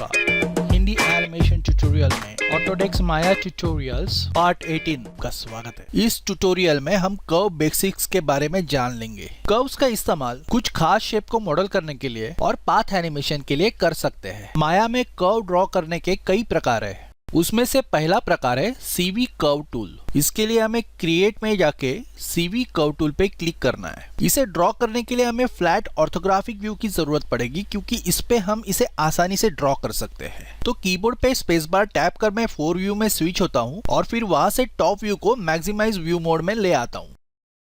नमस्कार। Hindi animation tutorial में Autodesk माया tutorials part 18 का स्वागत है। इस ट्यूटोरियल में हम कर्व बेसिक्स के बारे में जान लेंगे। कर्व्स का इस्तेमाल कुछ खास शेप को मॉडल करने के लिए और पाथ एनिमेशन के लिए कर सकते हैं। माया में कर्व ड्रॉ करने के कई प्रकार है। उसमें से पहला प्रकार है CV कर्व टूल। इसके लिए हमें क्रिएट में जाके CV कर्व टूल पे क्लिक करना है। इसे ड्रॉ करने के लिए हमें फ्लैट ऑर्थोग्राफिक व्यू की जरूरत पड़ेगी, क्योंकि इस पे हम इसे आसानी से ड्रॉ कर सकते हैं। तो कीबोर्ड पे स्पेस बार टैप कर मैं 4 व्यू में स्विच होता हूँ और फिर वहां से टॉप व्यू को मैक्सिमाइज व्यू मोड में ले आता हूँ।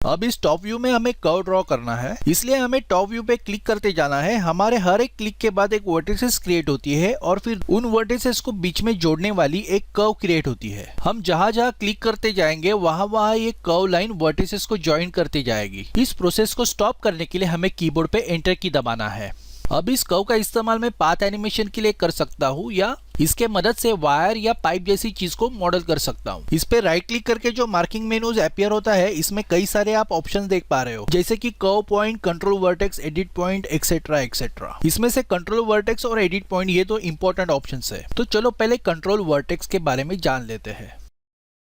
अब इस टॉप व्यू में हमें कर्व ड्रॉ करना है, इसलिए हमें टॉप व्यू पे क्लिक करते जाना है। हमारे हर एक क्लिक के बाद एक वर्टिसेस क्रिएट होती है और फिर उन वर्टिसेस को बीच में जोड़ने वाली एक कर्व क्रिएट होती है। हम जहां जहां क्लिक करते जाएंगे वहां ये कर्व लाइन वर्टिसेस को ज्वाइन करती जाएगी। इस प्रोसेस को स्टॉप करने के लिए हमें कीबोर्ड पे एंटर की दबाना है। अब इस कर्व का इस्तेमाल मैं पाथ एनिमेशन के लिए कर सकता हूँ या इसके मदद से वायर या पाइप जैसी चीज को मॉडल कर सकता हूँ। इस पे राइट क्लिक करके जो मार्किंग मेनूज अपीयर होता है, इसमें कई सारे आप ऑप्शंस देख पा रहे हो, जैसे कि curve point, control vertex, edit point, etcetera etcetera. इसमें से कंट्रोल वर्टेक्स और एडिट पॉइंट ये तो इंपॉर्टेंट ऑप्शंस है। तो चलो पहले कंट्रोल वर्टेक्स के बारे में जान लेते हैं।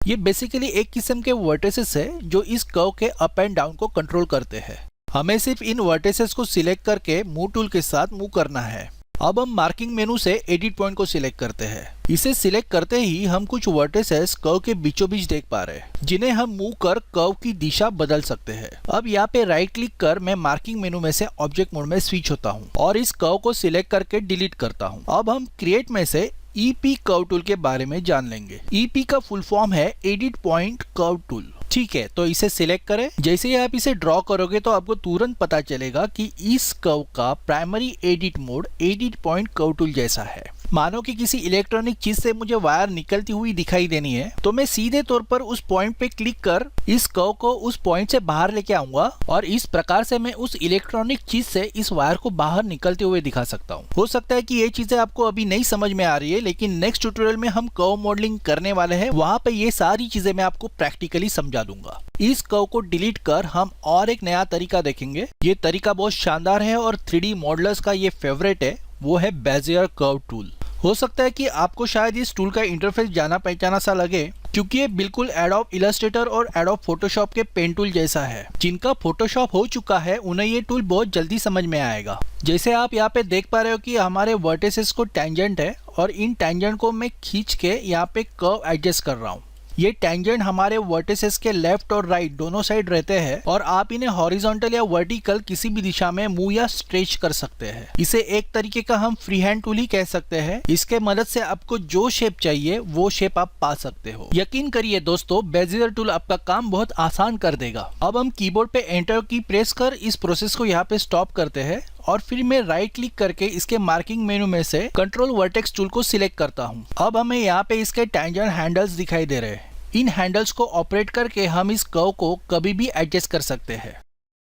ये बेसिकली एक किस्म के वर्टिसेस है जो इस कर्व के अप एंड डाउन को कंट्रोल करते हैं। हमें सिर्फ इन वर्टिसेस को सिलेक्ट करके मूव टूल के साथ मूव करना है। अब हम मार्किंग मेनू से एडिट पॉइंट को सिलेक्ट करते हैं। इसे सिलेक्ट करते ही हम कुछ वर्टिसेस कर्व के बीचों बीच देख पा रहे हैं, जिन्हें हम मूव कर कर्व की दिशा बदल सकते हैं। अब यहाँ पे राइट क्लिक कर मैं मार्किंग मेनू में से ऑब्जेक्ट मोड में स्विच होता हूँ और इस कर्व को सिलेक्ट करके डिलीट करता हूँ। अब हम क्रिएट में से EP कर्व टूल के बारे में जान लेंगे। EP का फुल फॉर्म है एडिट पॉइंट कर्व टूल। ठीक है, तो इसे सिलेक्ट करें। जैसे ही आप इसे ड्रॉ करोगे तो आपको तुरंत पता चलेगा कि इस कर्व का primary edit mode edit point curve tool जैसा है। मानो कि किसी इलेक्ट्रॉनिक चीज से मुझे वायर निकलती हुई दिखाई देनी है, तो मैं सीधे तौर पर उस पॉइंट पे क्लिक कर इस कर्व को उस पॉइंट से बाहर लेके आऊंगा और इस प्रकार से मैं उस इलेक्ट्रॉनिक चीज से इस वायर को बाहर निकलते हुए दिखा सकता हूँ। हो सकता है कि ये चीजें आपको अभी नहीं समझ में आ रही है, लेकिन नेक्स्ट ट्यूटोरियल में हम कर्व मॉडलिंग करने वाले हैं, वहां पे ये सारी चीजें मैं आपको प्रैक्टिकली समझा दूंगा। इस कर्व को डिलीट कर हम और एक नया तरीका देखेंगे। ये तरीका बहुत शानदार है और 3D मॉडलर्स का ये फेवरेट है, वो है बेजियर कर्व टूल। हो सकता है कि आपको शायद इस टूल का इंटरफेस जाना पहचाना सा लगे, क्योंकि ये बिल्कुल एडोब इलस्ट्रेटर और एडोब फोटोशॉप के पेन टूल जैसा है। जिनका फोटोशॉप हो चुका है उन्हें ये टूल बहुत जल्दी समझ में आएगा। जैसे आप यहाँ पे देख पा रहे हो कि हमारे वर्टिसेस को टेंजेंट है और इन टेंजेंट को मैं खींच के यहाँ पे कर्व एडजस्ट कर रहा हूँ। ये टेंजेंट हमारे वर्टिसेस के लेफ्ट और राइट दोनों साइड रहते हैं और आप इन्हें हॉरिजॉन्टल या वर्टिकल किसी भी दिशा में मूव या स्ट्रेच कर सकते हैं। इसे एक तरीके का हम फ्री हैंड टूल ही कह सकते हैं। इसके मदद से आपको जो शेप चाहिए वो शेप आप पा सकते हो। यकीन करिए दोस्तों, बेजियर टूल आपका काम बहुत आसान कर देगा। अब हम कीबोर्ड पे एंटर की प्रेस कर इस प्रोसेस को यहाँ पे स्टॉप करते हैं और फिर मैं राइट क्लिक करके इसके मार्किंग मेनू में से कंट्रोल वर्टेक्स टूल को सिलेक्ट करता हूँ। अब हमें यहाँ पे इसके टेंजेंट हैंडल्स दिखाई दे रहे हैं। इन हैंडल्स को ऑपरेट करके हम इस कर्व को कभी भी एडजस्ट कर सकते हैं।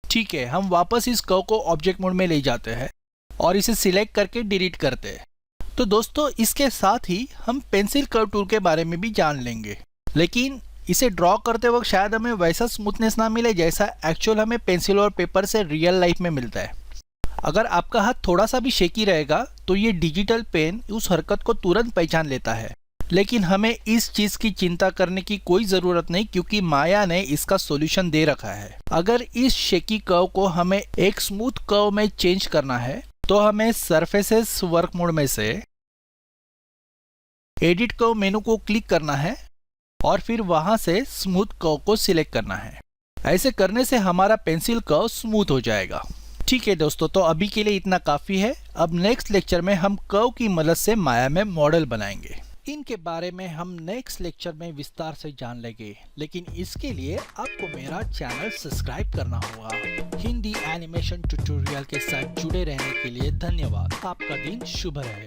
ठीक है, हम वापस इस कर्व को ऑब्जेक्ट मोड में ले जाते हैं और इसे सिलेक्ट करके डिलीट करते हैं। तो दोस्तों, इसके साथ ही हम पेंसिल कर्व टूल के बारे में भी जान लेंगे, लेकिन इसे ड्रॉ करते वक्त शायद हमें वैसा स्मूथनेस ना मिले जैसा एक्चुअल हमें पेंसिल और पेपर से रियल लाइफ में मिलता है। अगर आपका हाथ थोड़ा सा भी शेकी रहेगा तो ये डिजिटल पेन उस हरकत को तुरंत पहचान लेता है। लेकिन हमें इस चीज की चिंता करने की कोई जरूरत नहीं, क्योंकि माया ने इसका सॉल्यूशन दे रखा है। अगर इस शेकी कर्व को हमें एक स्मूथ कर्व में चेंज करना है तो हमें सरफेसेस वर्क मोड में से एडिट कर्व मेनू को क्लिक करना है और फिर वहां से स्मूथ कर्व को सिलेक्ट करना है। ऐसे करने से हमारा पेंसिल कर्व स्मूथ हो जाएगा। ठीक है दोस्तों, तो अभी के लिए इतना काफी है। अब नेक्स्ट लेक्चर में हम कर्व की मदद से माया में मॉडल बनाएंगे। इनके बारे में हम नेक्स्ट लेक्चर में विस्तार से जान लेंगे, लेकिन इसके लिए आपको मेरा चैनल सब्सक्राइब करना होगा। हिंदी एनिमेशन ट्यूटोरियल के साथ जुड़े रहने के लिए धन्यवाद। आपका दिन शुभ रहे।